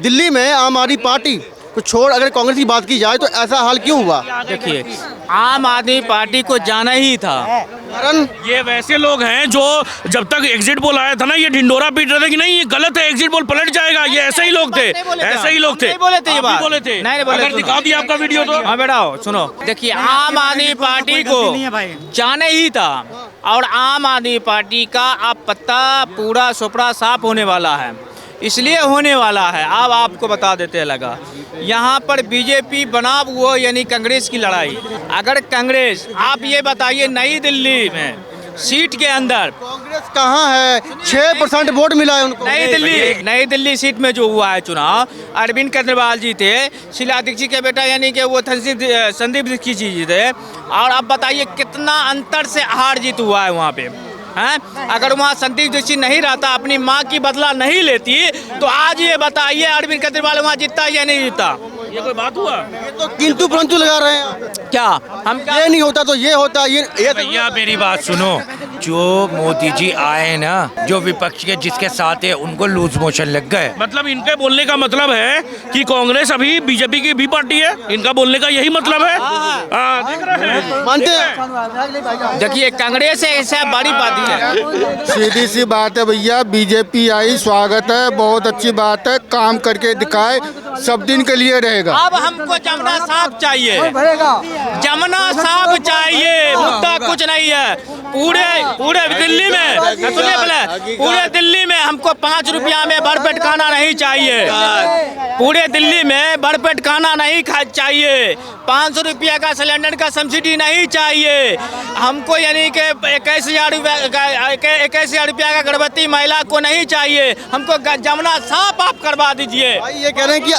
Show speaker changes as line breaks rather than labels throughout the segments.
दिल्ली में आम आदमी पार्टी को छोड़ अगर कांग्रेस की बात की जाए तो ऐसा हाल क्यों हुआ?
देखिए, आम आदमी पार्टी को जाना ही था।
कारण
ये वैसे लोग हैं जो जब तक एग्जिट पोल आया था ना, ये ढिंडोरा पीट रहे थे कि नहीं ये गलत है, एग्जिट पोल पलट जाएगा। ये ऐसे ही लोग थे, ऐसे ही लोग थे।
नहीं बोले थे ये
आप ही
बात।
बोले थे।
नहीं बोले
अगर
थे।
दिखा दिया आपका वीडियो तो।
हाँ बेटा सुनो, देखिए आम आदमी पार्टी को जाने ही था और आम आदमी पार्टी का अब पत्ता पूरा सुपड़ा साफ होने वाला है, इसलिए होने वाला है। अब आपको बता देते लगा, यहाँ पर बीजेपी बनाम वो यानी कांग्रेस की लड़ाई। अगर कांग्रेस, आप ये बताइए नई दिल्ली में सीट के अंदर
कांग्रेस कहाँ है? 6% वोट मिला है उनको।
नई दिल्ली सीट में जो हुआ है चुनाव, अरविंद केजरीवाल जी थे, शीला दीक्षित के बेटा यानी कि वो संदीप दीक्षित जी थे। और अब बताइए कितना अंतर से हार जीत हुआ है वहाँ पे हैं? अगर वहाँ संदीप दीक्षित नहीं रहता, अपनी माँ की बदला नहीं लेती, तो आज ये बताइए अरविंद केजरीवाल वहाँ जीतता या नहीं जीतता?
ये कोई बात हुआ?
ये तो किंतु परंतु लगा रहे हैं।
क्या हम क्या
ये नहीं होता तो ये होता, ये तो
भैया मेरी बात सुनो, जो मोदी जी आए ना, जो विपक्ष के जिसके साथ है उनको लूज मोशन लग गए।
मतलब इनके बोलने का मतलब है कि कांग्रेस अभी बीजेपी की भी पार्टी है, इनका बोलने का यही मतलब है। देख रहे हैं,
मानते हैं।
देखिए कांग्रेस ऐसा बड़ी पार्टी है।
सीधी सी बात है भैया, बीजेपी आई, स्वागत है, बहुत अच्छी बात है, काम करके दिखाए, सब दिन के लिए रहेगा।
अब हमको जमुना साफ चाहिए, जमुना साफ चाहिए, मुद्दा कुछ नहीं है। पूरे दिल्ली में सुनिए पहले, पूरे दिल्ली में हमको 5 रुपया में भरपेट खाना नहीं चाहिए। पूरे दिल्ली में भरपेट खाना नहीं चाहिए। 500 रुपया का सिलेंडर का सब्सिडी नहीं चाहिए हमको, यानी कि 21,000 रुपया का गर्भवती महिला को नहीं चाहिए। हमको जमुना साफ आप करवा दीजिए।
भाई ये कह रहे हैं कि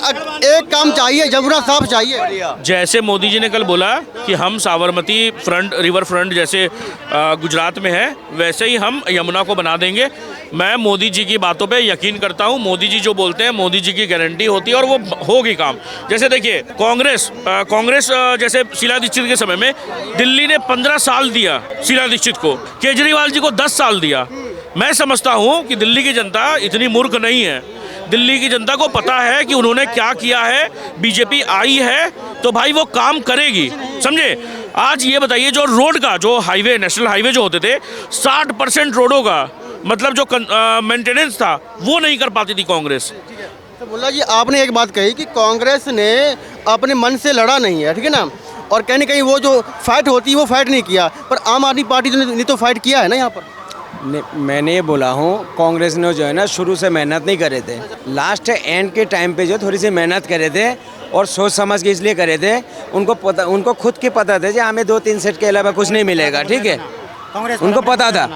एक काम चाहिए, जमुना साफ चाहिए।
जैसे मोदी जी ने कल बोला कि हम साबरमती फ्रंट, रिवर फ्रंट जैसे गुजरात में है, वैसे ही हम यमुना को बना देंगे। मैं मोदी जी की बातों पे यकीन करता हूँ। मोदी जी जो बोलते हैं, मोदी जी की गारंटी होती है और वो होगी काम। जैसे देखिए कांग्रेस जैसे शीला दीक्षित के समय में दिल्ली ने 15 साल दिया शीला दीक्षित को, केजरीवाल जी को 10 साल दिया। मैं समझता हूँ कि दिल्ली की जनता इतनी मूर्ख नहीं है। दिल्ली की जनता को पता है कि उन्होंने क्या किया है। बीजेपी आई है तो भाई वो काम करेगी, समझे। आज ये बताइए, जो रोड का जो हाईवे, नेशनल हाईवे जो होते थे, 60% रोडों का मतलब जो मेंटेनेंस था वो नहीं कर पाती थी कांग्रेस।
तो मुल्ला जी, आपने एक बात कही कि कांग्रेस ने अपने मन से लड़ा नहीं है, ठीक है ना, और कहीं ना कहीं वो जो फाइट होती है वो फाइट नहीं किया, पर आम आदमी पार्टी ने तो फाइट किया है ना यहाँ पर।
मैंने ये बोला हूँ, कांग्रेस ने जो है ना शुरू से मेहनत नहीं करे थे, लास्ट एंड के टाइम पे जो थोड़ी सी मेहनत करे थे और सोच समझ के इसलिए करे थे। उनको खुद के पता था कि हमें 2-3 सीट के अलावा कुछ नहीं मिलेगा, ठीक है, उनको पता था।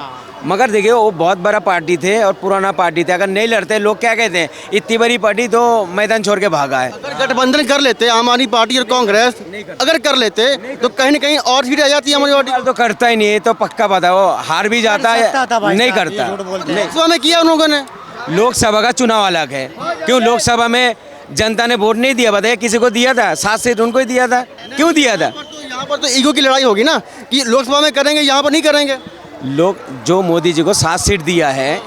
मगर देखिए वो बहुत बड़ा पार्टी थे और पुराना पार्टी थे, अगर नहीं लड़ते लोग क्या कहते हैं, इतनी बड़ी पार्टी तो मैदान छोड़ के भागा है।
अगर गठबंधन कर लेते आम आदमी पार्टी और कांग्रेस, अगर कर लेते तो कहीं ना कहीं और सीटें आ जाती है हमारी पार्टी।
तो करता ही नहीं है, तो पक्का पता, वो हार भी जाता है, नहीं करता।
लोकसभा में किया उन लोगों ने।
लोकसभा का चुनाव अलग है, क्यों लोकसभा में जनता ने वोट नहीं दिया, बताइए किसी को दिया था? 7 सीट उनको ही दिया था, क्यों दिया था?
यहाँ पर तो ईगो की लड़ाई होगी ना कि लोकसभा में करेंगे, यहाँ पर नहीं करेंगे।
लोग जो मोदी जी को 7 सीट दिया है,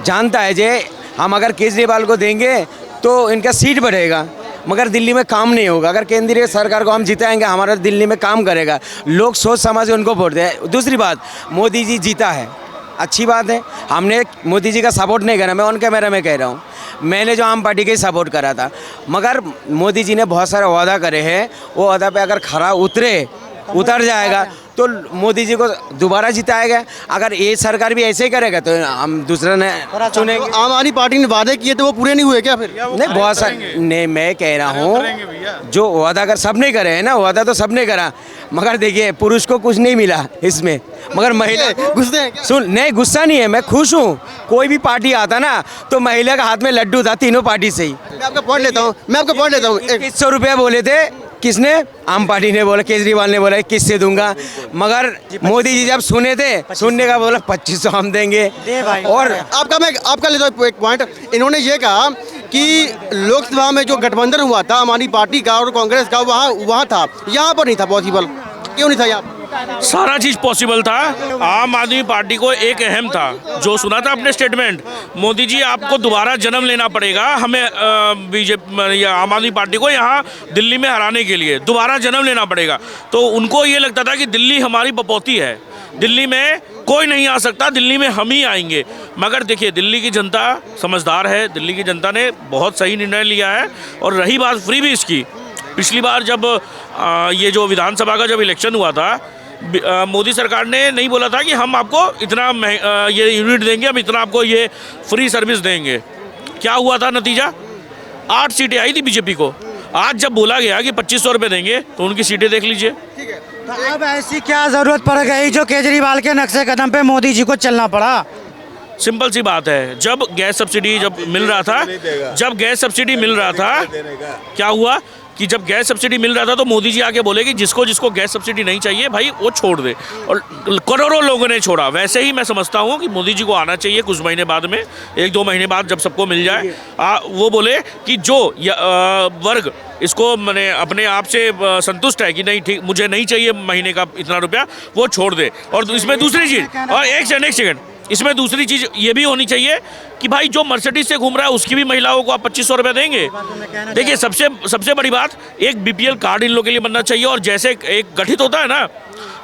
जानता है जे हम अगर केजरीवाल को देंगे तो इनका सीट बढ़ेगा, मगर दिल्ली में काम नहीं होगा। अगर केंद्रीय सरकार को हम जिताएंगे, हमारा दिल्ली में काम करेगा। लोग सोच समझ के उनको वोट दें। दूसरी बात, मोदी जी जीता है, अच्छी बात है, हमने मोदी जी का सपोर्ट नहीं करा, मैं ऑन कैमरा में कह रहा हूँ, मैंने जो आम पार्टी का ही सपोर्ट करा था। मगर मोदी जी ने बहुत सारे वादा करे हैं, वो वादा पे अगर खरा उतर जाएगा तो मोदी जी को दोबारा जिताएगा। अगर ये सरकार भी ऐसे ही करेगा तो हम दूसरा ने चुनेंगे।
आम आदमी पार्टी ने वादे किए थे वो पूरे नहीं हुए क्या फिर?
नहीं, बहुत सारे नहीं, मैं कह रहा हूँ जो वादा अगर सब ने करे है ना, वादा तो सब ने करा, मगर देखिए पुरुष को कुछ नहीं मिला इसमें, मगर महिला
गुस्से हैं क्या?
सुन, नहीं गुस्सा नहीं है, मैं खुश हूँ। कोई भी पार्टी आता ना तो महिला का हाथ में लड्डू था, तीनों पार्टी से ही।
मैं आपका पॉइंट लेता हूँ
2100 रुपया बोले थे, किसने? आम पार्टी ने बोला, केजरीवाल ने बोला 21 से दूंगा, मगर मोदी जी जब सुनने का बोला 2500 हम देंगे। और
आपका लेता हूँ एक पॉइंट, इन्होंने ये कहा कि लोकसभा में जो गठबंधन हुआ था आम आदमी पार्टी का और कांग्रेस का, वहाँ था, यहाँ पर नहीं था पॉसिबल। क्यों नहीं था यहाँ?
सारा चीज़ पॉसिबल था। आम आदमी पार्टी को एक अहम था, जो सुना था अपने स्टेटमेंट, मोदी जी आपको दोबारा जन्म लेना पड़ेगा हमें बीजेपी या आम आदमी पार्टी को यहाँ दिल्ली में हराने के लिए दोबारा जन्म लेना पड़ेगा। तो उनको ये लगता था कि दिल्ली हमारी बपौती है, दिल्ली में कोई नहीं आ सकता, दिल्ली में हम ही आएंगे। मगर देखिए दिल्ली की जनता समझदार है, दिल्ली की जनता ने बहुत सही निर्णय लिया है। और रही बात फ्रीबीज की, पिछली बार जब ये जो विधानसभा का जब इलेक्शन हुआ था, मोदी सरकार ने नहीं बोला था कि हम आपको इतना ये यूनिट देंगे, हम इतना आपको ये फ्री सर्विस देंगे। क्या हुआ था नतीजा? 8 सीटें आई थी बीजेपी को। आज जब बोला गया कि 2500 रुपये देंगे तो उनकी सीटें देख लीजिए।
तो अब ऐसी क्या जरूरत पड़ गई जो केजरीवाल के नक्शे कदम पे मोदी जी को चलना पड़ा?
सिंपल सी बात है, जब गैस सब्सिडी मिल रहा था, क्या हुआ कि जब गैस सब्सिडी मिल रहा था तो मोदी जी आके बोले कि जिसको जिसको गैस सब्सिडी नहीं चाहिए भाई वो छोड़ दे, और करोड़ों लोगों ने छोड़ा। वैसे ही मैं समझता हूँ कि मोदी जी को आना चाहिए कुछ महीने बाद में, 1-2 महीने बाद जब सबको मिल जाए। वो बोले कि जो वर्ग इसको मैंने अपने आप से संतुष्ट है कि नहीं ठीक मुझे नहीं चाहिए महीने का इतना रुपया, वो छोड़ दे। और इसमें दूसरी चीज़, और एक सेकंड, इसमें दूसरी चीज़ ये भी होनी चाहिए कि भाई जो मर्सिडीज से घूम रहा है उसकी भी महिलाओं को आप 2500 रुपये देंगे। देखिए सबसे बड़ी बात, एक बीपीएल कार्ड इन लोगों के लिए बनना चाहिए। और जैसे एक गठित होता है ना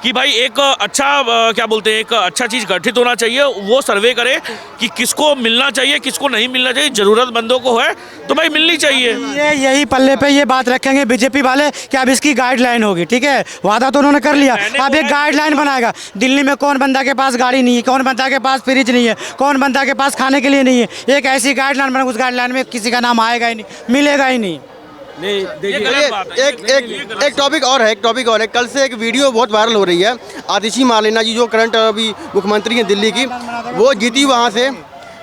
कि भाई एक अच्छा क्या बोलते हैं, एक अच्छा चीज़ गठित होना चाहिए, वो सर्वे करे कि किसको मिलना चाहिए किसको नहीं मिलना चाहिए। ज़रूरतमंदों को है तो भाई मिलनी चाहिए।
यही पल्ले पे ये बात रखेंगे बीजेपी वाले कि अब इसकी गाइडलाइन होगी, ठीक है, वादा तो उन्होंने कर लिया, अब एक गाइडलाइन बनाएगा। दिल्ली में कौन बंदा के पास गाड़ी नहीं है, कौन बंदा के पास फ्रिज नहीं है, कौन बंदा के पास खाने के लिए नहीं है, एक ऐसी गाइडलाइन बना, उस गाइडलाइन में किसी का नाम आएगा ही नहीं, मिलेगा ही नहीं।
एक टॉपिक और है, कल से एक वीडियो बहुत वायरल हो रही है। आतिशी मार्लेना जी जो करंट अभी मुख्यमंत्री हैं दिल्ली की, वो जीती वहाँ से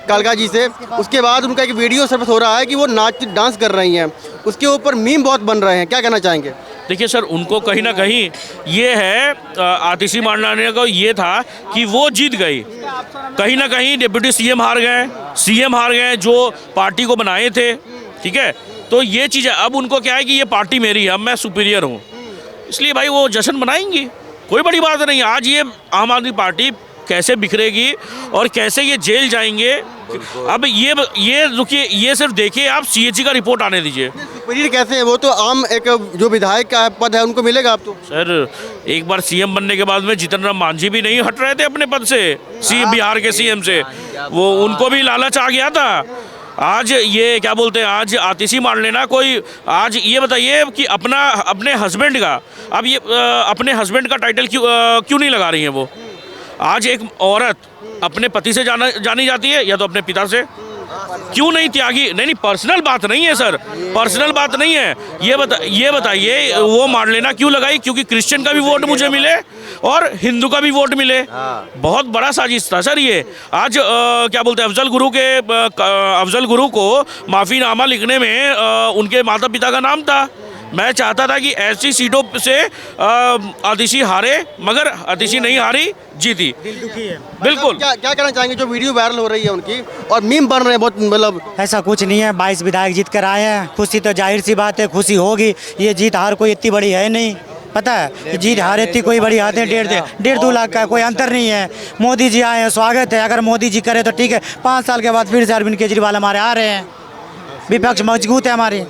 कालका जी से। उसके बाद उनका एक वीडियो सर्विस हो रहा है कि वो डांस कर रही हैं, उसके ऊपर मीम बहुत बन रहे हैं, क्या कहना चाहेंगे?
देखिए सर, उनको कहीं ना कहीं ये है, आतिशी मार्लेना को ये था कि वो जीत गई, कहीं ना कहीं डिप्टी सीएम हार गए जो पार्टी को बनाए थे, ठीक है। तो ये चीज़ है, अब उनको क्या है कि ये पार्टी मेरी है, अब मैं सुपीरियर हूँ, इसलिए भाई वो जश्न मनाएंगी, कोई बड़ी बात नहीं। आज ये आम आदमी पार्टी कैसे बिखरेगी और कैसे ये जेल जाएंगे, अब ये रुकिए, ये सिर्फ देखिए आप सीएजी का रिपोर्ट आने दीजिए।
सुपीरियर कैसे है? वो तो आम एक जो विधायक का पद है उनको मिलेगा। अब तो सर
एक बार सीएम बनने के बाद में जीतन राम मांझी भी नहीं हट रहे थे अपने पद से, बिहार के सीएम से, वो उनको भी लालच आ गया था। आज ये क्या बोलते हैं, आज आतिशी मार्लेना कोई, आज ये बताइए कि अपने हस्बैंड का, अब ये अपने हस्बैंड का टाइटल क्यों नहीं लगा रही हैं वो? आज एक औरत अपने पति से जानी जाती है या तो अपने पिता से, क्यों नहीं त्यागी? नहीं, पर्सनल बात नहीं है सर, पर्सनल बात नहीं है। ये बताइए वो मार्लेना क्यों लगाई? क्योंकि क्रिश्चियन का भी वोट मुझे मिले और हिंदू का भी वोट मिले। बहुत बड़ा साजिश था सर ये। आज क्या बोलते हैं, अफजल गुरु को माफ़ीनामा लिखने में उनके माता पिता का नाम था। मैं चाहता था कि ऐसी सीटों से आतिशी हारे, मगर आतिशी नहीं हारी, जीती। बिल्कुल।
क्या कहना चाहेंगे जो वीडियो वायरल हो रही है उनकी और मीम बन रहे हैं बहुत, मतलब?
ऐसा कुछ नहीं है, 22 विधायक जीत कर आए हैं, खुशी तो जाहिर सी बात है, खुशी होगी। ये जीत हार कोई इतनी बड़ी है नहीं, पता है, जीत हार इतनी कोई बड़ी हाथ है, 1.5-2 लाख का कोई अंतर नहीं है। मोदी जी आए हैं, स्वागत है, अगर मोदी जी करे तो ठीक है। 5 साल के बाद फिर से अरविंद केजरीवाल हमारे आ रहे हैं, विपक्ष मजबूत है हमारी।